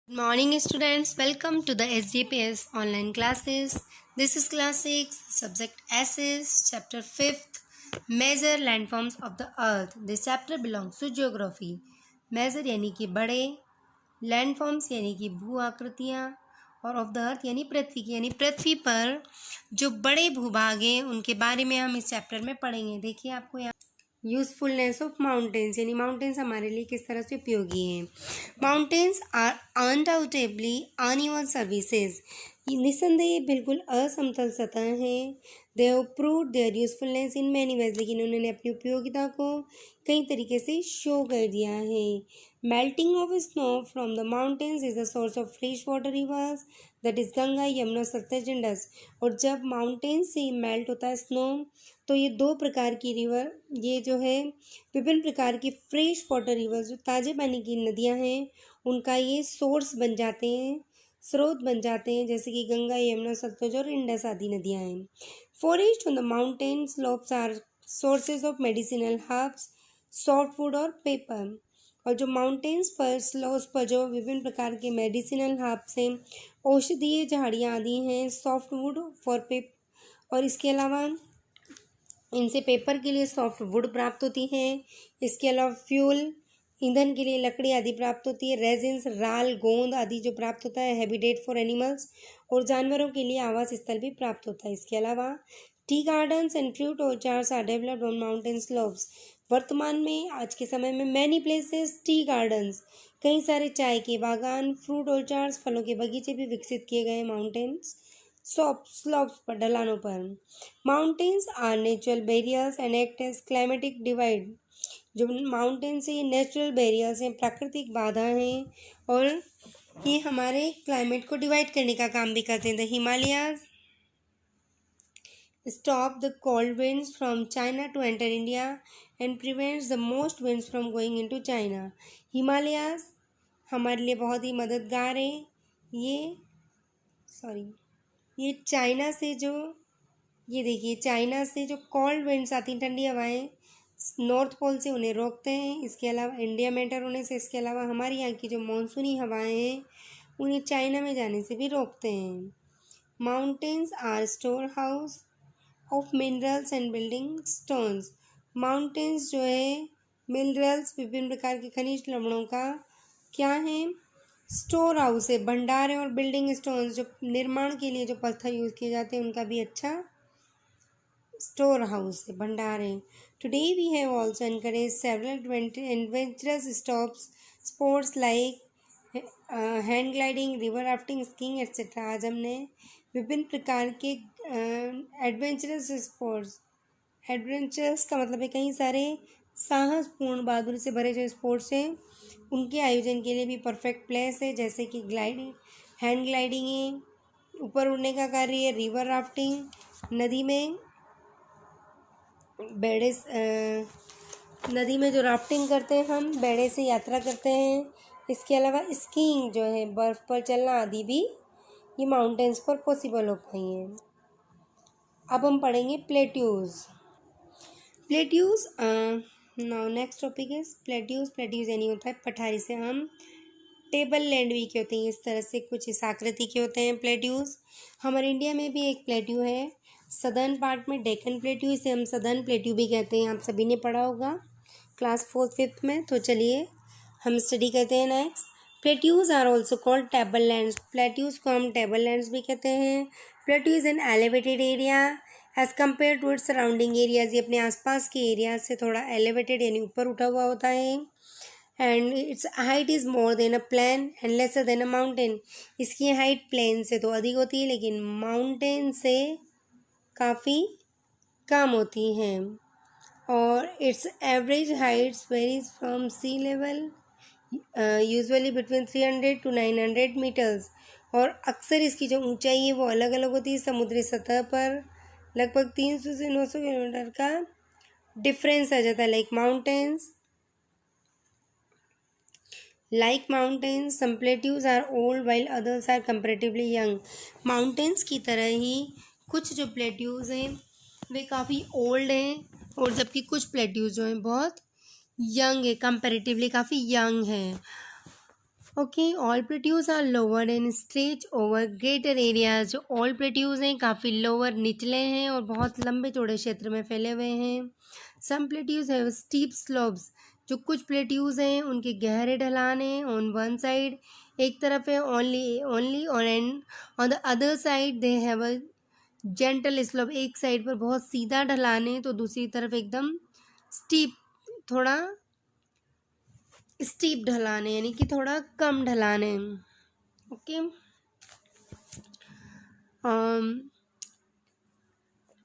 Good morning, students. Welcome to the SGPS online classes. This is class 6, subject S's, chapter 5th, Major Landforms of the Earth. This chapter belongs to geography. Major यानी कि बड़े, landforms यानी कि भू आकृतियाँ, और of the earth यानी पृथ्वी की, यानी पृथ्वी पर जो बड़े भूभाग हैं उनके बारे में हम इस चैप्टर में पढ़ेंगे। देखिए आपको यहाँ यूजफुलनेस ऑफ माउंटेन्स, यानी माउंटेन्स हमारे लिए किस तरह से उपयोगी हैं। Mountains are undoubtedly uneven services, निसंदेह बिल्कुल असमतल सतह हैं। They have proved their usefulness in many ways, लेकिन उन्होंने अपनी उपयोगिता को कई तरीके से शो कर दिया है। Melting of snow from the mountains is the source of fresh water reverse, that is Ganga, Yamuna, Sutlej, Indus. और जब माउंटेन्स से मेल्ट होता है स्नो, तो ये दो प्रकार की रिवर, ये जो है विभिन्न प्रकार की फ्रेश वाटर रिवर्स, जो ताज़े पानी की नदियाँ हैं, उनका ये सोर्स बन जाते हैं, स्रोत बन जाते हैं, जैसे कि गंगा, यमुना, सतलज और इंडस आदि नदियाँ हैं। Forest on the mountain slopes are sources of medicinal herbs, soft wood और पेपर। और जो माउंटेन्स पर, स्लोप्स पर जो विभिन्न प्रकार के मेडिसिनल हर्ब्स हैं, औषधीय झाड़ियाँ आदि हैं, सॉफ्ट वुड फॉर और इसके अलावा इनसे पेपर के लिए सॉफ्ट वुड प्राप्त होती है। इसके अलावा फ्यूल, ईंधन के लिए लकड़ी आदि प्राप्त होती है। रेजिन्स, राल, गोंद आदि जो प्राप्त होता है। हैबिटेट फॉर एनिमल्स, और जानवरों के लिए आवास स्थल भी प्राप्त होता है। इसके अलावा tea gardens and fruit orchards are developed on mountain slopes. वर्तमान में, आज के समय में, मैनी प्लेसेस टी गार्डन्स, कई सारे चाय के बागान, फ्रूट ऑर्चार्ड्स, फलों के बगीचे भी विकसित किए गए माउंटेन्स स्लोप्स पर, ढलानों पर। Mountains are natural barriers and act as climatic divide, जो माउंटेन्स ये नेचुरल बैरियर्स हैं, प्राकृतिक बाधा हैं, और ये हमारे क्लाइमेट को डिवाइड करने का काम भी करते हैं। The Himalayas stop the cold winds from China to enter India and prevents the most winds from going into China. Himalayas हमारे लिए बहुत ही मददगार हैं। ये चाइना से जो, ये देखिए, चाइना से जो कोल्ड विंड्स आती हैं, ठंडी हवाएं, नॉर्थ पोल से उन्हें रोकते हैं। इसके अलावा इंडिया में एंटर होने से, इसके अलावा हमारे यहाँ की जो मानसूनी हवाएं हैं, उन्हें चाइना में जाने से भी रोकते हैं। Mountains are store house of minerals and building stones. Mountains जो है मिनरल्स, विभिन्न प्रकार के खनिज लवणों का क्या है, स्टोर हाउस है, भंडार है। और बिल्डिंग स्टोन्स, जो निर्माण के लिए जो पत्थर यूज़ किए जाते हैं, उनका भी अच्छा स्टोर हाउस है, भंडार है। Today we have also encourage several adventurous sports like hand gliding, river rafting, skiing etcetera. आज हमने विभिन्न प्रकार के एडवेंचरस स्पोर्ट्स, एडवेंचरस का मतलब है कई सारे साहसपूर्ण, बहादुरी से भरे जो स्पोर्ट्स हैं, उनके आयोजन के लिए भी परफेक्ट प्लेस है, जैसे कि ग्लाइडिंग, हैंड ग्लाइडिंग है, ऊपर उड़ने का कार्य है, रिवर राफ्टिंग, नदी में बेड़े, नदी में जो राफ्टिंग करते हैं, हम बेड़े से यात्रा करते हैं। इसके अलावा स्कीइंग जो है, बर्फ़ पर चलना आदि भी ये माउंटेन्स पर पॉसिबल हो पाई हैं। अब हम पढ़ेंगे plateaus. Plateaus now next topic is plateaus. Plateaus यानी होता है पठारी से हम टेबल लैंड भी के होते हैं, इस तरह से कुछ इस आकृति के होते हैं प्लेट्यूज। हमारे इंडिया में भी एक प्लेट्यू है, सदर्न पार्ट में डेक्कन प्लेट्यू, इसे हम सदर्न प्लेट्यू भी कहते हैं। आप सभी ने पढ़ा होगा क्लास 4th-5th में। तो चलिए हम स्टडी करते हैं next. Plateaus are also called table lands. Plateaus को हम टेबल लैंड्स भी कहते हैं। Plateau is an elevated area as compare to its surrounding areas. ये अपने आसपास के एरिया से थोड़ा एलिवेटेड यानी ऊपर उठा हुआ होता है। And its height is more than a plain and lesser than a mountain. इसकी हाइट प्लेन से तो अधिक होती है, लेकिन माउंटेन से काफ़ी कम होती हैं। और its average heights varies from sea level usually between 300 to 900 metres. और अक्सर इसकी जो ऊंचाई है वो अलग अलग होती है। समुद्री सतह पर लगभग 300 से 900 किलोमीटर का डिफरेंस आ जाता है। Like mountains, some plateaus are old while others are comparatively young. Mountains की तरह ही कुछ जो प्लेट्यूज हैं वे काफ़ी ओल्ड हैं, और जबकि कुछ प्लेट्यूज जो हैं बहुत यंग है, कंपैरेटिवली काफ़ी यंग हैं। Okay, all plateaus are lower and stretch over greater areas. जो ऑल प्लेट्यूज हैं काफ़ी लोअर निचले हैं और बहुत लंबे चौड़े क्षेत्र में फैले हुए हैं। सम प्लेट्यूज हैव स्टीप स्लोप्स। जो कुछ प्लेट्यूज हैं उनके गहरे ढलान हैं ऑन वन साइड, एक तरफ है ओनली और and on the other side they have a gentle slope. एक साइड पर बहुत सीधा ढलान है तो दूसरी तरफ एकदम स्टीप, थोड़ा स्टीप ढलान है, यानी कि थोड़ा कम ढलान है। Okay,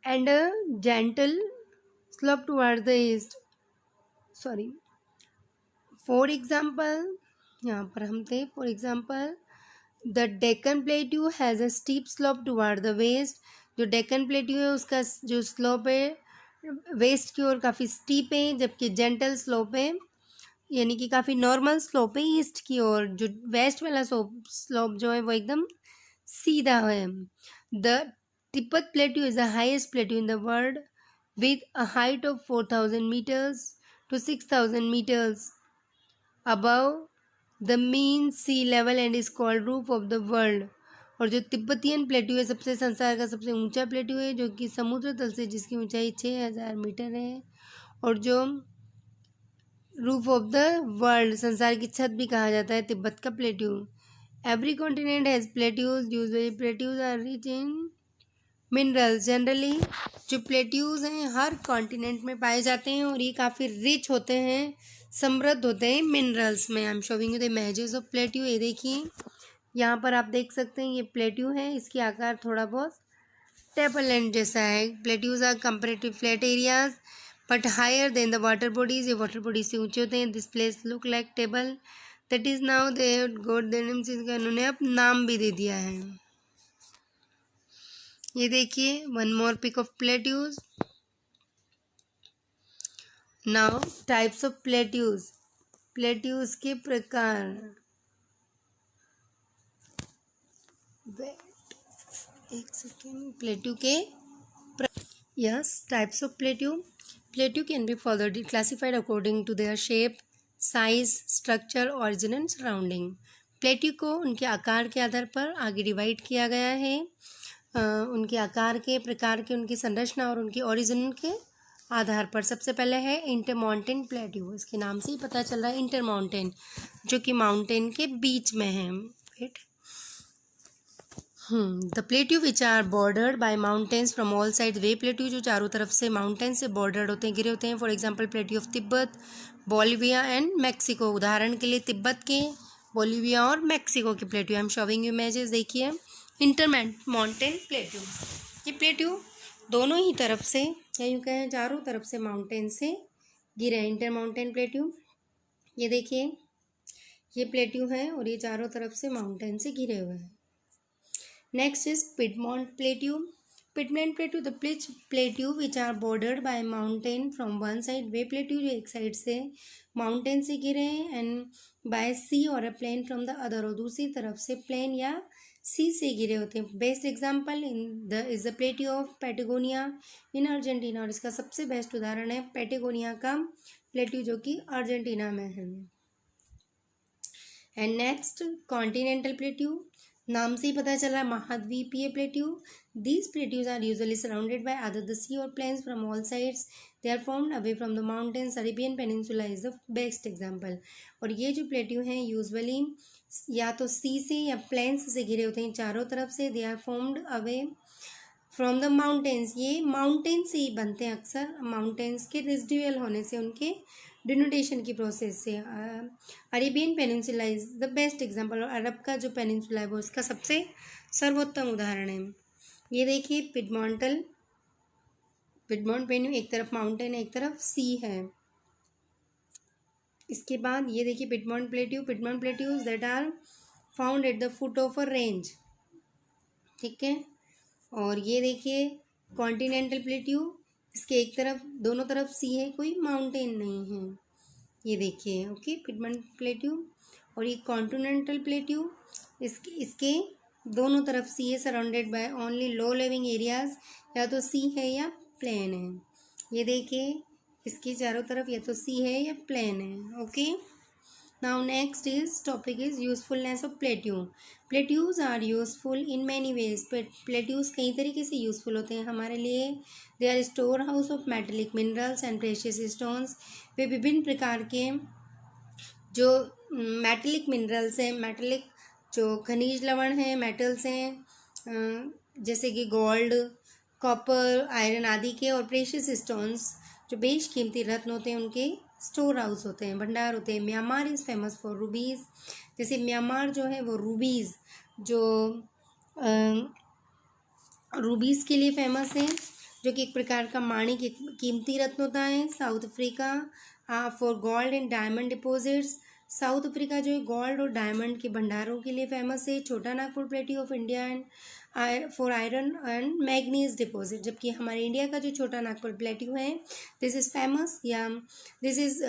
and a gentle slope toward the east. Sorry, for example यहाँ पर हम थे, for example the Deccan plateau has a steep slope toward the west. जो डेक्कन प्लेट्यू है उसका जो स्लोप है वेस्ट की ओर काफ़ी स्टीप है, जबकि जेंटल स्लोप है, यानी कि काफ़ी नॉर्मल स्लोप है ईस्ट की ओर। जो वेस्ट वाला स्लोप जो है वो एकदम सीधा है। The Tibet plateau is the highest plateau in the world with a height of 4000 metres to 6000 metres above the mean sea level and is called roof of the world. और जो Tibetan plateau है सबसे संसार का सबसे ऊंचा plateau है, जो कि समुद्र तल से जिसकी ऊंचाई 6000 मीटर है, और जो रूफ ऑफ द वर्ल्ड, संसार की छत भी कहा जाता है तिब्बत का plateau. Every continent has plateaus. Usually plateaus are rich in minerals. Generally जो प्लेट्यूज हैं हर कॉन्टिनेंट में पाए जाते हैं और ये काफ़ी रिच होते हैं, समृद्ध होते हैं मिनरल्स में। I am showing you the images of plateau. ये देखिए यहाँ पर आप देख सकते हैं ये प्लेट्यू है, इसकी आकार थोड़ा बहुत टेबललैंड जैसा है। Plateaus are comparative flat areas but higher than the water bodies. ये वाटर बॉडीज से ऊंचे होते हैं। This place look like table that is now they got their names. इसका उन्होंने अब नाम भी दे दिया है। ये देखिए one more pic of plateaus. Now types of plateaus. Plateaus के प्रकार। एक सेकेंड, प्लेट्यू के yes, types of plateau. Plateau can be further classified according to their shape, size, structure, origin and surrounding. Plateau को उनके आकार के आधार पर आगे डिवाइड किया गया है। उनके आकार के, प्रकार के, उनकी संरचना और उनके ओरिजिन के आधार पर। सबसे पहले है इंटरमाउंटेन प्लेट्यू। इसके नाम से ही पता चल रहा है इंटरमाउंटेन, जो कि माउंटेन के बीच में है। Wait, the plateau which are bordered by mountains from all side. वे प्लेट्यू जो चारों तरफ से माउंटेन से बॉर्डर्ड होते हैं, घिरे होते हैं। For example plateau of Tibet, Bolivia and Mexico. उदाहरण के लिए तिब्बत के, बोलिविया और मैक्सिको के plateau. I am showing you images. देखिए इंटरमाउंटेन प्लेट्यू। ये प्लेट्यू दोनों ही तरफ से, या यूँ कहें चारों तरफ से माउंटेन से घिरे हैं। Intermountain plateau. ये देखिए ये प्लेट्यू है और ये चारों तरफ से माउंटेन से घिरे हुए हैं। Next is Piedmont Plateau. Piedmont Plateau, the plateau which are bordered by mountain from one side. Way plateau जो एक साइड से माउंटेन से घिरे हैं and by sea और a plain from the other, और दूसरी तरफ से प्लेन या सी से घिरे होते हैं। Best example is the plateau of Patagonia in Argentina. और इसका सबसे बेस्ट उदाहरण है पैटागोनिया का प्लेट्यू जो कि अर्जेंटीना में है। And next continental plateau. नाम से ही पता चल रहा है महाद्वीपीय plateau. These plateaus are usually surrounded by other the sea और plains from all sides. They are formed away from the mountains. Arabian peninsula is the best example. और ये जो प्लेट्यू हैं यूजुअली या तो सी से या प्लेन्स से घिरे होते हैं चारों तरफ से। They are formed away from the mountains. ये माउंटेन से ही बनते हैं अक्सर, माउंटेन्स के रेसिडुअल होने से, उनके डिनोटेशन की प्रोसेस से। Arabian peninsula is the best example. और अरब का जो पेनिनसुला है वो इसका सबसे सर्वोत्तम उदाहरण है। ये देखिए पिडमॉन्ट प्लेट्यू, एक तरफ माउंटेन है एक तरफ सी है। इसके बाद ये देखिए piedmont plateaus that are found at the foot of a range. ठीक है, और ये देखिए कॉन्टिनेंटल प्लेट्यू, इसके एक तरफ, दोनों तरफ सी है, कोई माउंटेन नहीं है। ये देखिए ओके पिडमॉन्ट प्लेट्यू। और ये कॉन्टिनेंटल प्लेट्यू, इसके दोनों तरफ सी है, surrounded by only low living areas. या तो सी है या प्लेन है। ये देखिए इसके चारों तरफ या तो सी है या प्लेन है। Okay, Now next is topic is usefulness of plateau. Plateaus are useful in many ways. Plateaus कई तरीके से यूज़फुल होते हैं हमारे लिए. They are store house of metallic minerals and precious stones. वे विभिन्न प्रकार के जो मेटलिक मिनरल्स हैं, मेटलिक जो खनिज लवण हैं, मेटल्स हैं, जैसे कि गोल्ड, कॉपर, आयरन आदि के, और प्रेशियस स्टोन्स जो बेशकीमती रत्न होते हैं उनके स्टोर हाउस होते हैं, भंडार होते हैं. Myanmar is famous for rubies. जैसे म्यांमार जो है वो रूबीज़ रूबीज़ के लिए फेमस है, जो कि एक प्रकार का माणिक कीमती रत्न होता है. South Africa for gold and diamond deposits. South Africa जो है गोल्ड और डायमंड के भंडारों के लिए फेमस है. छोटा Nagpur plateau of India and for iron and manganese deposit. जबकि हमारे इंडिया का जो छोटा नागपुर प्लेट्यू है, दिस इज़ फेमस या this is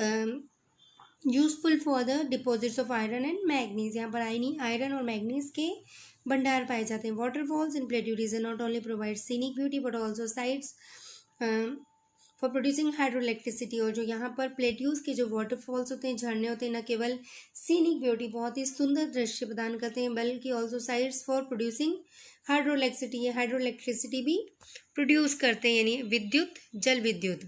useful for the deposits of iron and manganese. यहाँ पर आयरन और मैग्नीज के भंडार पाए जाते हैं. Waterfalls in plateau region not only provide scenic beauty but also sites for producing hydro electricity. और जो यहाँ पर प्लेट्यूज के जो वाटरफॉल्स होते हैं, झरने होते हैं, न केवल सीनिक ब्यूटी बहुत ही सुंदर दृश्य प्रदान करते हैं, बल्कि also sites for producing hydro electricity भी प्रोड्यूस करते हैं, यानी विद्युत, जल विद्युत.